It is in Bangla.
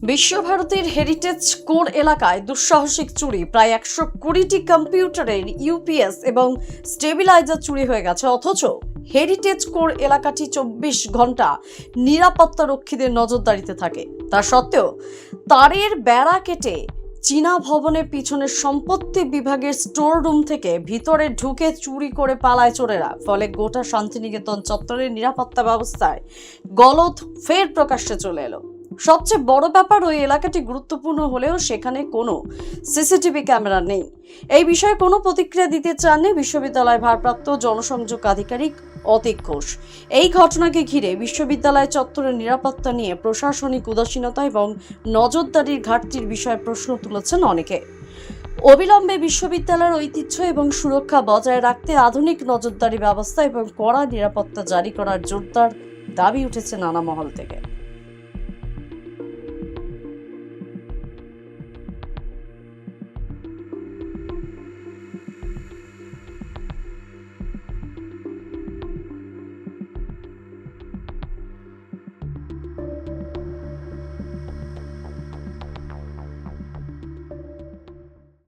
বিশ্বভারতীর হেরিটেজ কোর এলাকায় দুঃসাহসিক চুরি, প্রায় 120টি কম্পিউটারের ইউপিএস এবং স্টেবিলাইজার চুরি হয়ে গেছে। অথচ হেরিটেজ কোর এলাকাটি 24 ঘন্টা নিরাপত্তা রক্ষীদের নজরদারিতে থাকে। তা সত্ত্বেও তারের বেড়া কেটে চীনা ভবনের পিছনের সম্পত্তি বিভাগের স্টোর রুম থেকে ভিতরে ঢুকে চুরি করে পালায় চোরেরা। ফলে গোটা শান্তিনিকেতন চত্বরের নিরাপত্তা ব্যবস্থায় গলদ ফের প্রকাশ্যে চলে এলো। সবচেয়ে বড় ব্যাপার, ওই এলাকাটি গুরুত্বপূর্ণ হলেও সেখানে কোনো সিসিটিভি ক্যামেরা নেই। এই বিষয়ে কোনো প্রতিক্রিয়া দিতে চাননি বিশ্ববিদ্যালয় ভারপ্রাপ্ত জনসংযোগ আধিকারিক অতীক ঘোষ। এই ঘটনাকে ঘিরে বিশ্ববিদ্যালয় চত্বরের নিরাপত্তা নিয়ে প্রশাসনিক উদাসীনতা এবং নজরদারির ঘাটতির বিষয়ে প্রশ্ন তুলেছেন অনেকে। অবিলম্বে বিশ্ববিদ্যালয়ের ঐতিহ্য এবং সুরক্ষা বজায় রাখতে আধুনিক নজরদারি ব্যবস্থা এবং কড়া নিরাপত্তা জারি করার জোরদার দাবি উঠেছে নানা মহল থেকে।